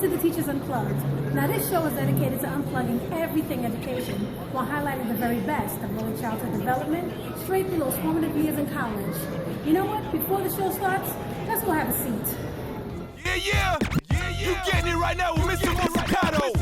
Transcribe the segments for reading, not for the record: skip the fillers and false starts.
to the Teachers Unplugged. Now this show is dedicated to unplugging everything education while highlighting the very best of early childhood development straight through those formative years in college. You know what? Before the show starts, let's go have a seat. Yeah. You getting it right now with Mr. Mofocado.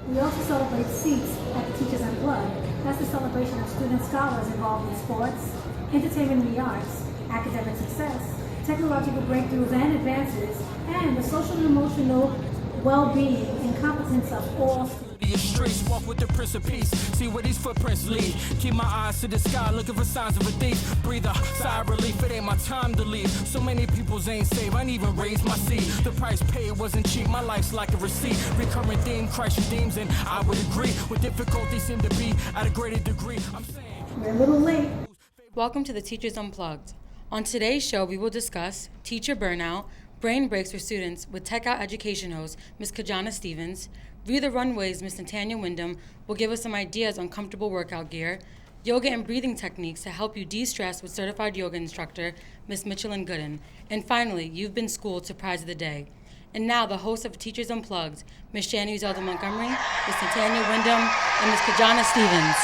We also celebrate seats at the Teachers Unplugged. That's the celebration of student scholars involved in sports, entertainment and the arts, academic success, technological breakthroughs and advances, and the social and emotional well-being and competence of all students. Streets, walk with the Prince of Peace, see where these footprints lead. Keep my eyes to the sky, looking for signs of a thief. Breathe a sigh of relief, it ain't my time to leave. So many people's ain't saved, I ain't even raised my seed. The price paid wasn't cheap, my life's like a receipt. Recurring theme, Christ redeems, and I would agree. With difficulty seem to be at a greater degree. I'm saying We're a little late. Welcome to the Teachers Unplugged. On today's show, we will discuss teacher burnout, brain breaks for students with Tech Out Education host Ms. Kajana Stevens. Via the Runway's Ms. Natanya Wyndham will give us some ideas on comfortable workout gear, yoga and breathing techniques to help you de-stress with certified yoga instructor Ms. Michelin Gooden. And finally, you've been schooled to prize of the day. And now the host of Teachers Unplugged, Ms. Shani Zelda Montgomery, Ms. Natanya Wyndham, and Ms. Kajana Stevens.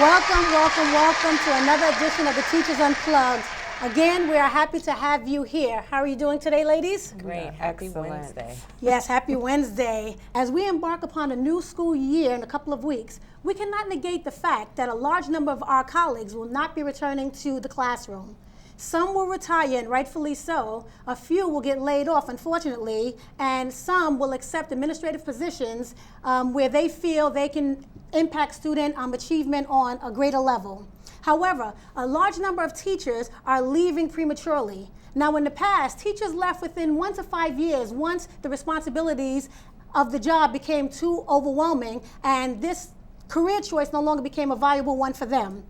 Welcome to another edition of the Teachers Unplugged. Again, we are happy to have you here. How are you doing today, ladies? Great. Happy Wednesday. Yes, happy Wednesday. As we embark upon a new school year in a couple of weeks, we cannot negate the fact that a large number of our colleagues will not be returning to the classroom. Some will retire, and rightfully so. A few will get laid off, unfortunately, and some will accept administrative positions where they feel they can impact student achievement on a greater level. However, a large number of teachers are leaving prematurely. Now, in the past, teachers left within 1 to 5 years once the responsibilities of the job became too overwhelming and this career choice no longer became a viable one for them.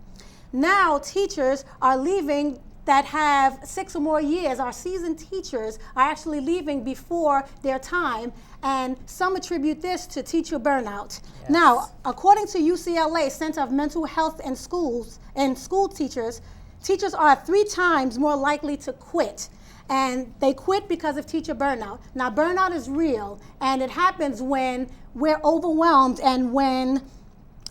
Now, teachers are leaving that have 6 or more years. Our seasoned teachers are actually leaving before their time, and some attribute this to teacher burnout. Yes. Now, according to UCLA Center of Mental Health and Schools and school teachers are 3 times more likely to quit. And they quit because of teacher burnout. Now, burnout is real, and it happens when we're overwhelmed and when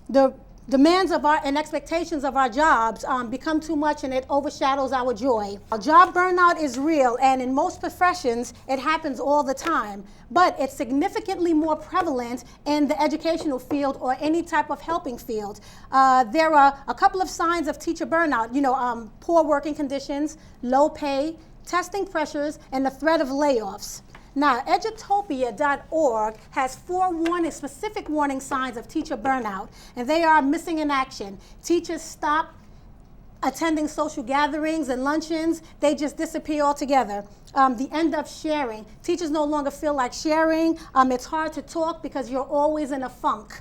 the demands of and expectations of our jobs become too much and it overshadows our joy. Job burnout is real, and in most professions it happens all the time, but it's significantly more prevalent in the educational field or any type of helping field. There are a couple of signs of teacher burnout, poor working conditions, low pay, testing pressures, and the threat of layoffs. Now, edutopia.org has 4 specific warning signs of teacher burnout, and they are missing in action. Teachers stop attending social gatherings and luncheons. They just disappear altogether. The end of sharing. Teachers no longer feel like sharing. It's hard to talk because you're always in a funk.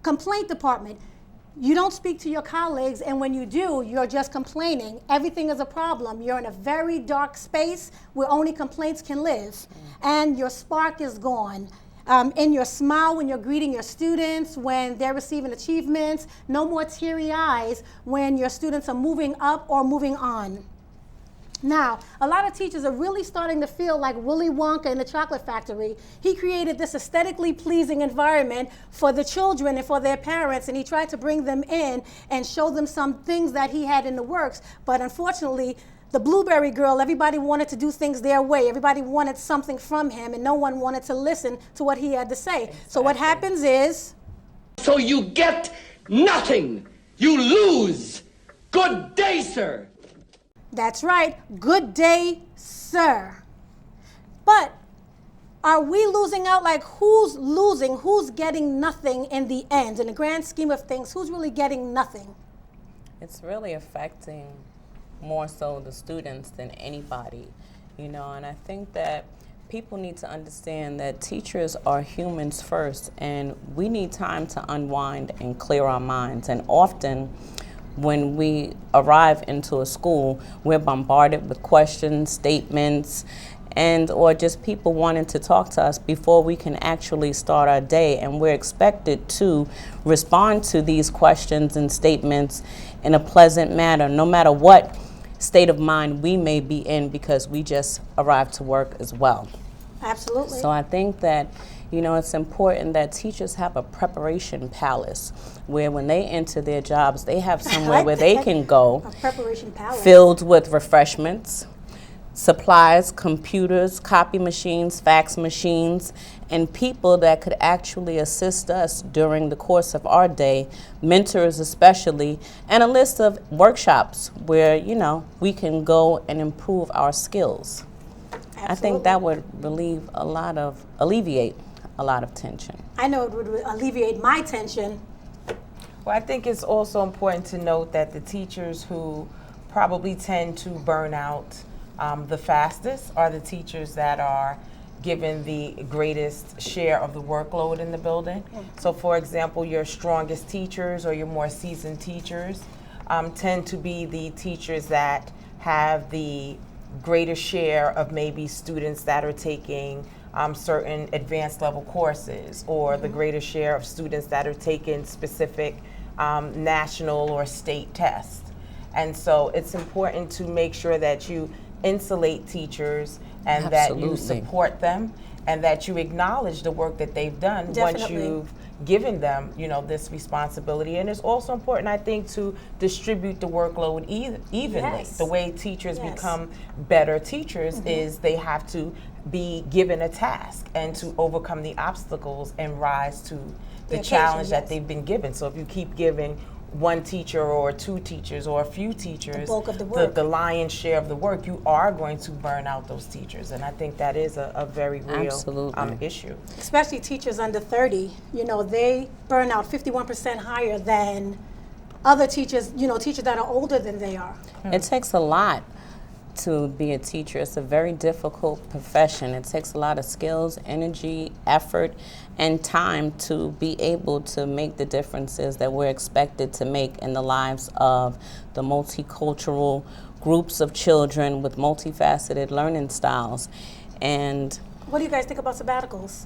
Complaint department. You don't speak to your colleagues, and when you do, you're just complaining. Everything is a problem. You're in a very dark space where only complaints can live, and your spark is gone. In your smile when you're greeting your students, when they're receiving achievements, no more teary eyes when your students are moving up or moving on. Now, a lot of teachers are really starting to feel like Willy Wonka in the Chocolate Factory. He created this aesthetically pleasing environment for the children and for their parents, and he tried to bring them in and show them some things that he had in the works. But unfortunately, the Blueberry Girl, everybody wanted to do things their way. Everybody wanted something from him, and no one wanted to listen to what he had to say. Exactly. So what happens is... So you get nothing. You lose. Good day, sir. That's right. Good day, sir. But are we losing out? Like, who's losing? Who's getting nothing in the end? In the grand scheme of things, who's really getting nothing? It's really affecting more so the students than anybody, and I think that people need to understand that teachers are humans first, and we need time to unwind and clear our minds. And often when we arrive into a school, we're bombarded with questions, statements, or just people wanting to talk to us before we can actually start our day. And we're expected to respond to these questions and statements in a pleasant manner, no matter what state of mind we may be in because we just arrived to work as well. Absolutely. So I think that, it's important that teachers have a preparation palace where when they enter their jobs, they have somewhere where they can go, a preparation palace filled with refreshments, supplies, computers, copy machines, fax machines, and people that could actually assist us during the course of our day, mentors especially, and a list of workshops where, we can go and improve our skills. Absolutely. I think that would alleviate a lot of tension. I know it would alleviate my tension. Well, I think it's also important to note that the teachers who probably tend to burn out the fastest are the teachers that are given the greatest share of the workload in the building. So for example, your strongest teachers or your more seasoned teachers tend to be the teachers that have the greater share of maybe students that are taking certain advanced level courses, or the greater share of students that are taking specific national or state tests. And so it's important to make sure that you insulate teachers and that you support them and that you acknowledge the work that they've done. Definitely. Once you've given them, this responsibility. And it's also important, I think, to distribute the workload evenly. Yes. The way teachers Yes. become better teachers is they have to be given a task and to overcome the obstacles and rise to the occasion, challenge that yes. they've been given. So if you keep giving one teacher or two teachers or a few teachers bulk of the work. the lion's share of the work, you are going to burn out those teachers. And I think that is a very real issue. Especially teachers under 30, they burn out 51% higher than other teachers, teachers that are older than they are. It takes a lot to be a teacher. It's a very difficult profession. It takes a lot of skills, energy, effort, and time to be able to make the differences that we're expected to make in the lives of the multicultural groups of children with multifaceted learning styles. And what do you guys think about sabbaticals?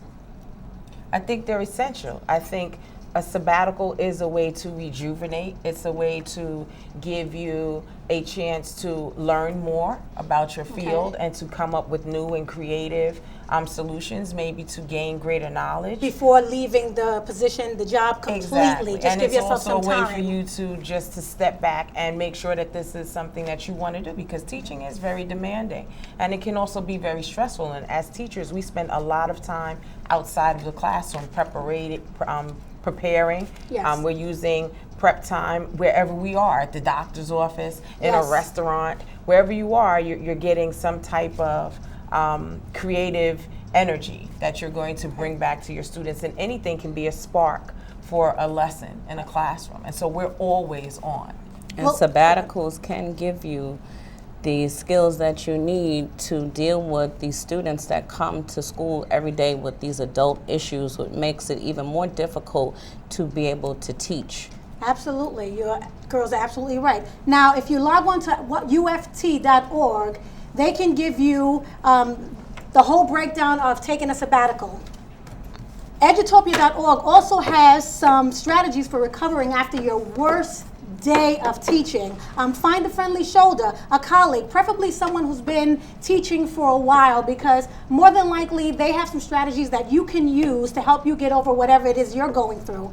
I think they're essential. I think a sabbatical is a way to rejuvenate. It's a way to give you a chance to learn more about your field and to come up with new and creative solutions, maybe to gain greater knowledge. Before leaving the position, the job completely. Exactly. Just and give yourself some it's also a way time. for you to step back and make sure that this is something that you want to do, because teaching is very demanding and it can also be very stressful. And as teachers, we spend a lot of time outside of the classroom preparing. Yes. We're using prep time wherever we are, at the doctor's office, in a restaurant, wherever you are, you're getting some type of creative energy that you're going to bring back to your students, and anything can be a spark for a lesson in a classroom. And so we're always on. And sabbaticals can give you the skills that you need to deal with these students that come to school every day with these adult issues, which makes it even more difficult to be able to teach. Absolutely. Your girls are absolutely right. Now, if you log on to uft.org, they can give you the whole breakdown of taking a sabbatical. Edutopia.org also has some strategies for recovering after your worst day of teaching. Find a friendly shoulder, a colleague, preferably someone who's been teaching for a while, because more than likely they have some strategies that you can use to help you get over whatever it is you're going through.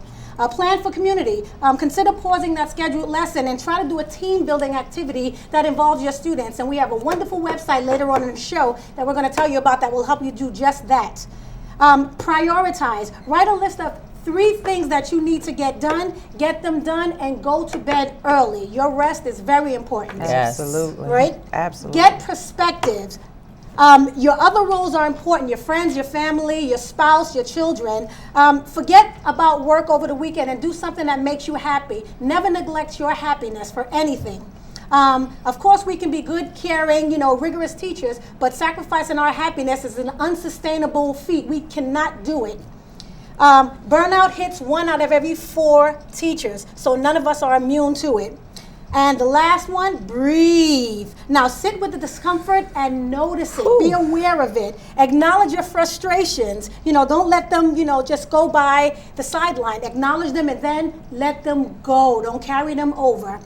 Plan for community. Consider pausing that scheduled lesson and try to do a team building activity that involves your students. And we have a wonderful website later on in the show that we're going to tell you about that will help you do just that. Prioritize. Write a list of 3 things that you need to get done, get them done, and go to bed early. Your rest is very important. Yes. Absolutely. Right? Absolutely. Get perspectives. Your other roles are important. Your friends, your family, your spouse, your children. Forget about work over the weekend and do something that makes you happy. Never neglect your happiness for anything. Of course, we can be good, caring, rigorous teachers, but sacrificing our happiness is an unsustainable feat. We cannot do it. Burnout hits 1 out of every 4 teachers, so none of us are immune to it. And the last one, breathe. Now sit with the discomfort and notice it. Be aware of it. Acknowledge your frustrations. Don't let them, just go by the sideline. Acknowledge them and then let them go. Don't carry them over.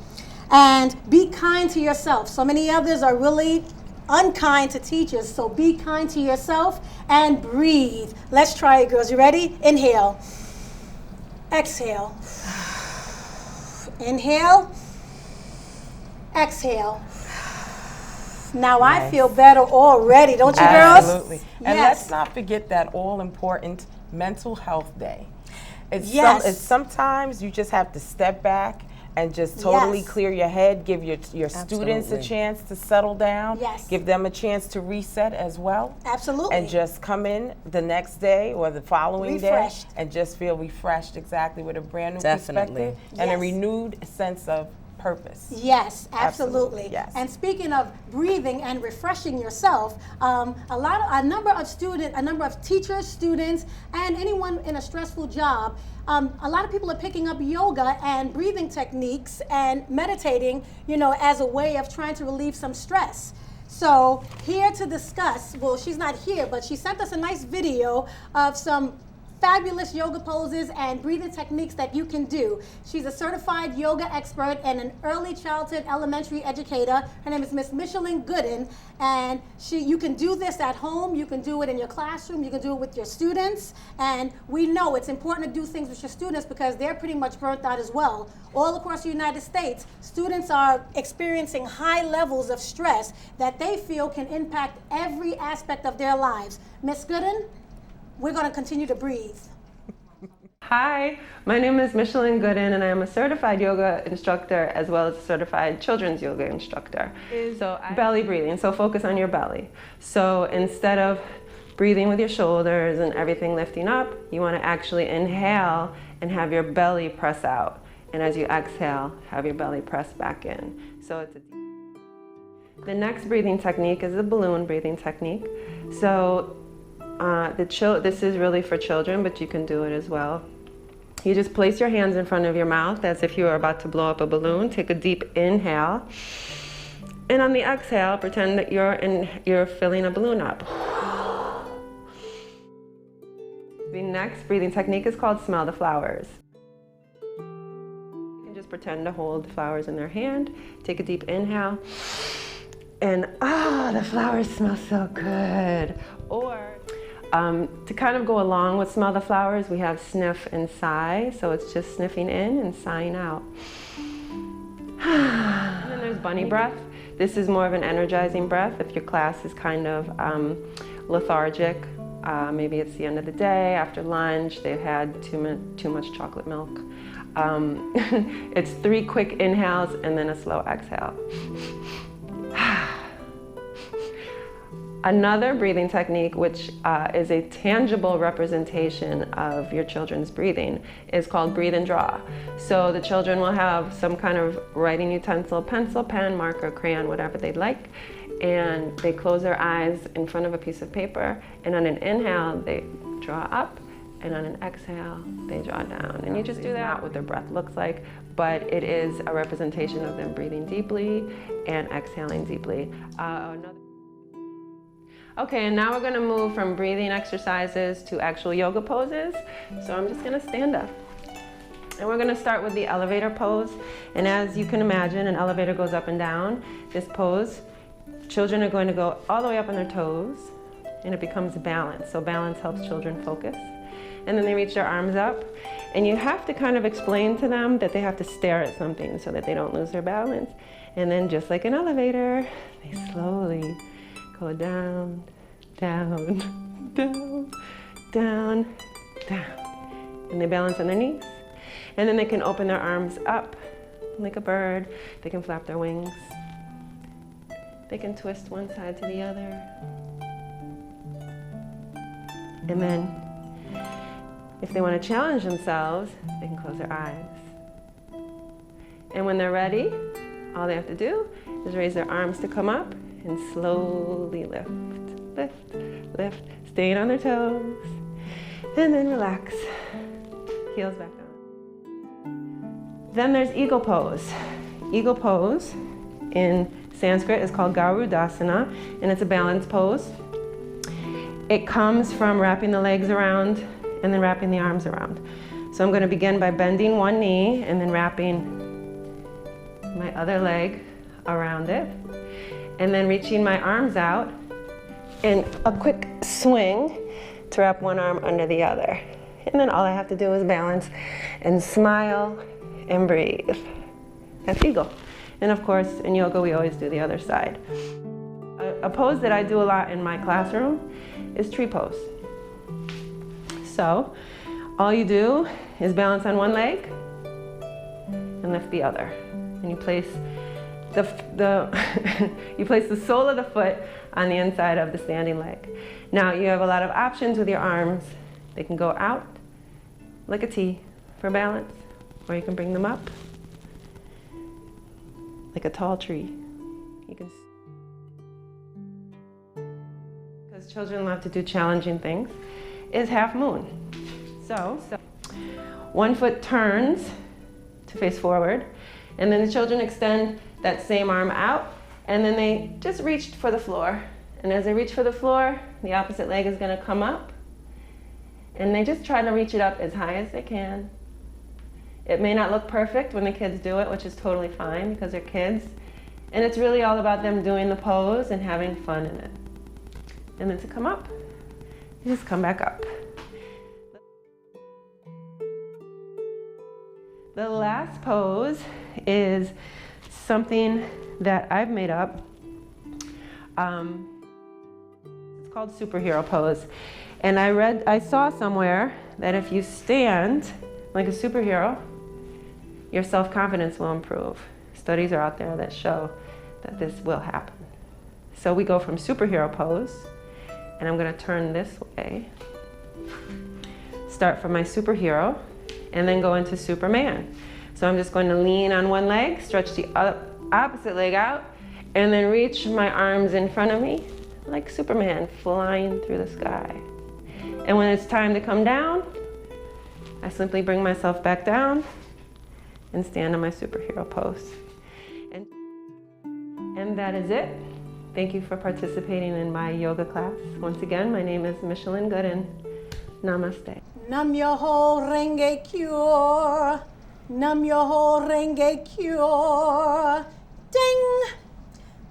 And be kind to yourself. So many others are really unkind to teachers, so be kind to yourself and breathe. Let's try it, girls. You ready? Inhale. Exhale. Inhale. Exhale. Now I feel better already, don't you, girls? Absolutely. And let's not forget that all-important Mental Health Day. It's sometimes you just have to step back and just totally clear your head, give your students a chance to settle down, give them a chance to reset as well. Absolutely. And just come in the next day or the following day and just feel refreshed, exactly, with a brand new perspective and a renewed sense of purpose. Yes, absolutely. Yes. And speaking of breathing and refreshing yourself, a number of teachers, students, and anyone in a stressful job, a lot of people are picking up yoga and breathing techniques and meditating, as a way of trying to relieve some stress. So here to discuss, well, she's not here, but she sent us a nice video of some fabulous yoga poses and breathing techniques that you can do. She's a certified yoga expert and an early childhood elementary educator. Her name is Miss Michelin Gooden, and you can do this at home, you can do it in your classroom, you can do it with your students, and we know it's important to do things with your students because they're pretty much burnt out as well. All across the United States, students are experiencing high levels of stress that they feel can impact every aspect of their lives. Miss Gooden, we're going to continue to breathe. Hi, my name is Michelin Gooden, and I am a certified yoga instructor as well as a certified children's yoga instructor. So belly breathing, so focus on your belly. So instead of breathing with your shoulders and everything lifting up, you want to actually inhale and have your belly press out. And as you exhale, have your belly press back in. So it's the next breathing technique is the balloon breathing technique. So this is really for children, but you can do it as well. You just place your hands in front of your mouth as if you were about to blow up a balloon. Take a deep inhale. And on the exhale, pretend that you're filling a balloon up. The next breathing technique is called smell the flowers. You can just pretend to hold the flowers in their hand. Take a deep inhale. And the flowers smell so good. Or to kind of go along with smell the flowers, we have sniff and sigh. So it's just sniffing in and sighing out. And then there's bunny breath. This is more of an energizing breath. If your class is kind of lethargic, maybe it's the end of the day, after lunch, they've had too much chocolate milk. It's 3 quick inhales and then a slow exhale. Another breathing technique, which is a tangible representation of your children's breathing, is called breathe and draw. So the children will have some kind of writing utensil, pencil, pen, marker, crayon, whatever they'd like, and they close their eyes in front of a piece of paper, and on an inhale, they draw up, and on an exhale, they draw down. And you just do that. Not what their breath looks like, but it is a representation of them breathing deeply and exhaling deeply. Okay, and now we're going to move from breathing exercises to actual yoga poses. So I'm just going to stand up. And we're going to start with the elevator pose. And as you can imagine, an elevator goes up and down. This pose, children are going to go all the way up on their toes, and it becomes balance. So balance helps children focus. And then they reach their arms up. And you have to kind of explain to them that they have to stare at something so that they don't lose their balance. And then just like an elevator, they slowly go down, down, down, down, down. And they balance on their knees. And then they can open their arms up like a bird. They can flap their wings. They can twist one side to the other. And then, if they want to challenge themselves, they can close their eyes. And when they're ready, all they have to do is raise their arms to come up and slowly lift, lift, lift, staying on their toes, and then relax, heels back down. Then there's eagle pose. Eagle pose in Sanskrit is called Garudasana, and it's a balance pose. It comes from wrapping the legs around and then wrapping the arms around. So I'm going to begin by bending one knee and then wrapping my other leg around it, and then reaching my arms out in a quick swing to wrap one arm under the other. And then all I have to do is balance and smile and breathe. That's eagle. And of course, in yoga, we always do the other side. A pose that I do a lot in my classroom is tree pose. So all you do is balance on one leg and lift the other. And you place you place the sole of the foot on the inside of the standing leg. Now you have a lot of options with your arms. They can go out like a T for balance, or you can bring them up like a tall tree. You can, because children love to do challenging things, is half moon. So one foot turns to face forward, and then the children extend that same arm out, and then they just reached for the floor. And as they reach for the floor, the opposite leg is going to come up, and they just try to reach it up as high as they can. It may not look perfect when the kids do it, which is totally fine because they're kids. And it's really all about them doing the pose and having fun in it. And then to come up, you just come back up. The last pose is something that I've made up. It's called superhero pose. And I saw somewhere that if you stand like a superhero, your self-confidence will improve. Studies are out there that show that this will happen. So we go from superhero pose, and I'm gonna turn this way, start from my superhero, and then go into Superman. So I'm just going to lean on one leg, stretch the opposite leg out, and then reach my arms in front of me like Superman flying through the sky. And when it's time to come down, I simply bring myself back down and stand on my superhero pose. And that is it. Thank you for participating in my yoga class. Once again, my name is Michelin Gooden. Namaste. Nam Myoho Renge Kyo. Nam Myoho Renge Kyo. Ding!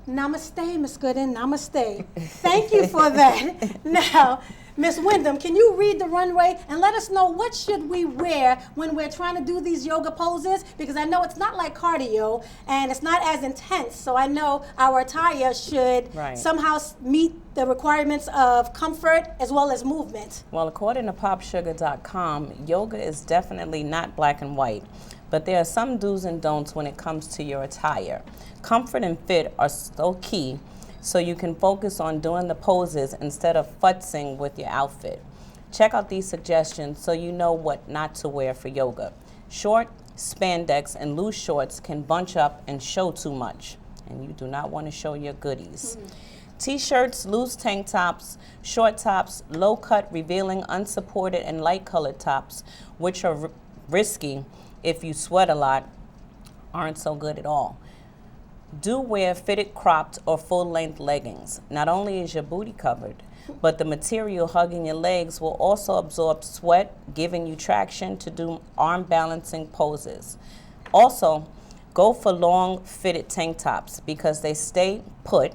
Namaste, Miss Gooden. Namaste. Thank you for that. Now, Miss Wyndham, can you read the runway and let us know what should we wear when we're trying to do these yoga poses? Because I know it's not like cardio and it's not as intense. So I know our attire should somehow meet the requirements of comfort as well as movement. Well, according to popsugar.com, yoga is definitely not black and white. But there are some do's and don'ts when it comes to your attire. Comfort and fit are so key, so you can focus on doing the poses instead of futzing with your outfit. Check out these suggestions so you know what not to wear for yoga. Short, spandex, and loose shorts can bunch up and show too much, and you do not want to show your goodies. T-shirts, loose tank tops, short tops, low-cut, revealing, unsupported, and light-colored tops, which are risky if you sweat a lot, aren't so good at all. Do wear fitted cropped or full-length leggings. Not only is your booty covered, but the material hugging your legs will also absorb sweat, giving you traction to do arm balancing poses. Also, go for long fitted tank tops because they stay put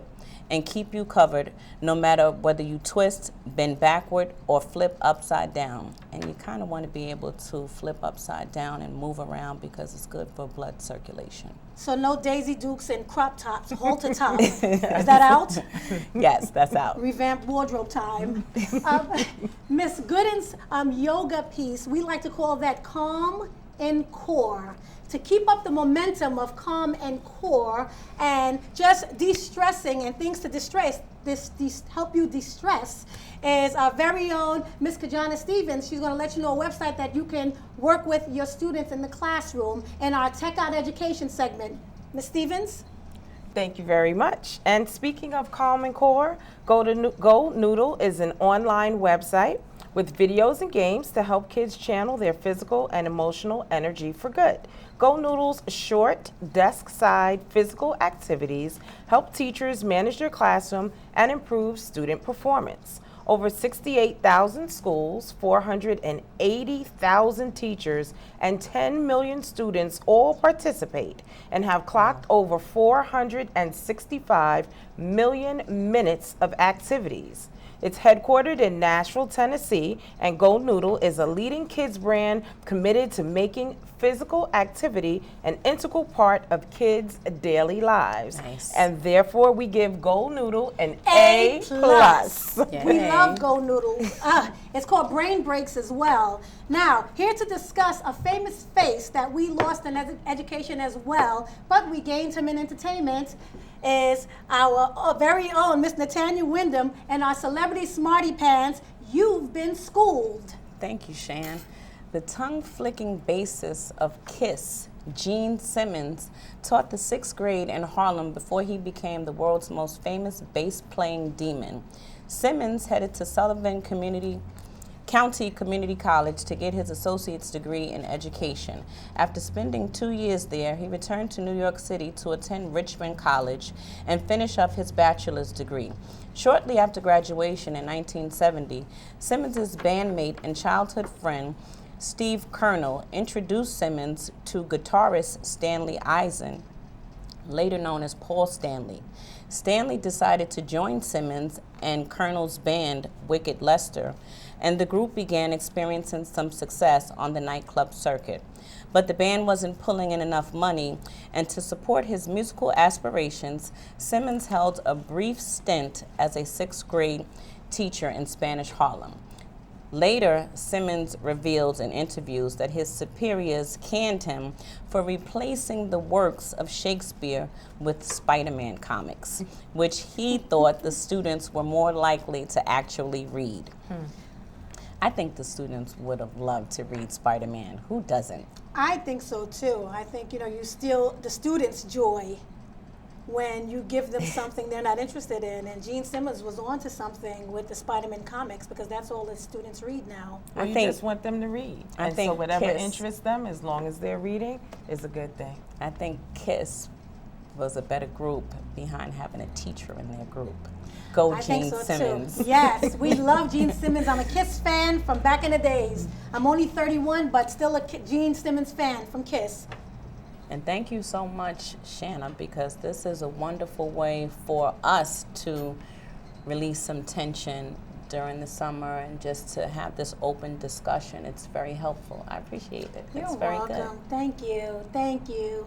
and keep you covered no matter whether you twist, bend backward, or flip upside down. And you kind of want to be able to flip upside down and move around because it's good for blood circulation. So no Daisy Dukes and crop tops, halter top. Is that out? Yes, that's out. Revamped wardrobe time. Miss Gooden's yoga piece, we like to call that Calm and Core. To keep up the momentum of calm and core and just de-stressing and things to distress, help you de-stress, is our very own Miss Kajana Stevens. She's going to let you know a website that you can work with your students in the classroom in our Tech Out Education segment. Miss Stevens? Thank you very much. And speaking of Calm and Core, Go Noodle is an online website with videos and games to help kids channel their physical and emotional energy for good. Go Noodle's short, desk-side physical activities help teachers manage their classroom and improve student performance. Over 68,000 schools, 480,000 teachers, and 10 million students all participate and have clocked over 465 million minutes of activities. It's headquartered in Nashville, Tennessee, and Go Noodle is a leading kids brand committed to making physical activity an integral part of kids' daily lives. Nice. And therefore, we give Go Noodle an A+. We love Go Noodles. It's called Brain Breaks as well. Now, here to discuss a famous face that we lost in education as well, but we gained him in entertainment, is our very own Miss Natanya Wyndham and our celebrity smarty pants, You've Been Schooled. Thank you, Shan. The tongue-flicking bassist of Kiss, Gene Simmons, taught the 6th grade in Harlem before he became the world's most famous bass-playing demon. Simmons headed to Sullivan County Community College to get his associate's degree in education. After spending 2 years there, he returned to New York City to attend Richmond College and finish up his bachelor's degree. Shortly after graduation in 1970, Simmons' bandmate and childhood friend, Steve Colonel, introduced Simmons to guitarist Stanley Eisen, later known as Paul Stanley. Stanley decided to join Simmons and Colonel's band, Wicked Lester, and the group began experiencing some success on the nightclub circuit. But the band wasn't pulling in enough money, and to support his musical aspirations, Simmons held a brief stint as a 6th grade teacher in Spanish Harlem. Later, Simmons revealed in interviews that his superiors canned him for replacing the works of Shakespeare with Spider-Man comics, which he thought the students were more likely to actually read. I think the students would have loved to read Spider-Man. Who doesn't? I think so too. I think, you steal the students' joy when you give them something they're not interested in. And Gene Simmons was onto something with the Spider-Man comics because that's all the students read now. Well, you just want them to read. I think so whatever Kiss, interests them, as long as they're reading, is a good thing. I think Kiss was a better group behind having a teacher in their group. Go I Gene think so Simmons. Too. Yes, we love Gene Simmons. I'm a Kiss fan from back in the days. I'm only 31, but still a Gene Simmons fan from Kiss. And thank you so much, Shanna, because this is a wonderful way for us to release some tension during the summer and just to have this open discussion. It's very helpful. I appreciate it. It's very welcome. good. Thank you. Thank you.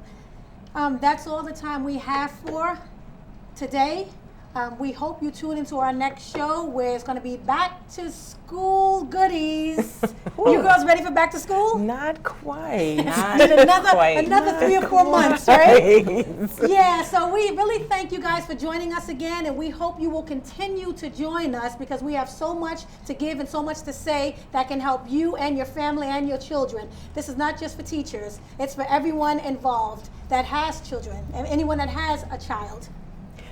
That's all the time we have for today. We hope you tune into our next show where it's going to be back to school goodies. You girls ready for back to school? Not quite. Another 3 or 4 months, right? Yeah, so we really thank you guys for joining us again, and we hope you will continue to join us because we have so much to give and so much to say that can help you and your family and your children. This is not just for teachers. It's for everyone involved that has children and anyone that has a child.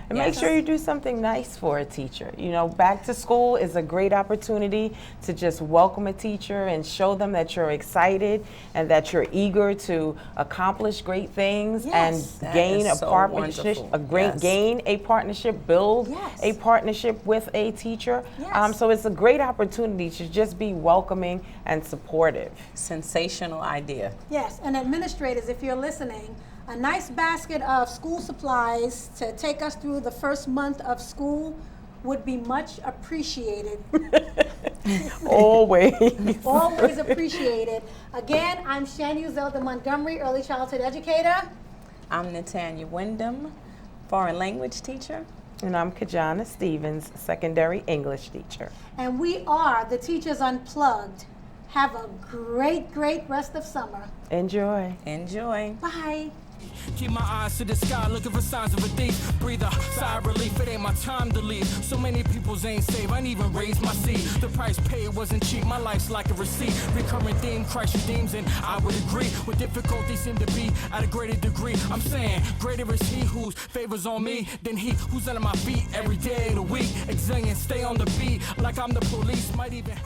And make sure you do something nice for a teacher. Back to school is a great opportunity to just welcome a teacher and show them that you're excited and that you're eager to accomplish great things and gain a partnership, build a partnership with a teacher. So it's a great opportunity to just be welcoming and supportive. Sensational idea. Yes, and administrators, if you're listening, a nice basket of school supplies to take us through the first month of school would be much appreciated. Always. Always appreciated. Again, I'm Shanu Zelda Montgomery, early childhood educator. I'm Natanya Wyndham, foreign language teacher. And I'm Kajana Stevens, secondary English teacher. And we are the Teachers Unplugged. Have a great, great rest of summer. Enjoy. Enjoy. Bye. Keep my eyes to the sky, looking for signs of a thief. Breather, sigh of relief, it ain't my time to leave. So many people's ain't safe, I ain't even raised my seed. The price paid wasn't cheap, my life's like a receipt. Recurring theme, Christ redeems, and I would agree. With difficulties seem to be at a greater degree. I'm saying, greater is he whose favors on me than he who's under my feet every day of the week. Exillion, stay on the beat, like I'm the police, might even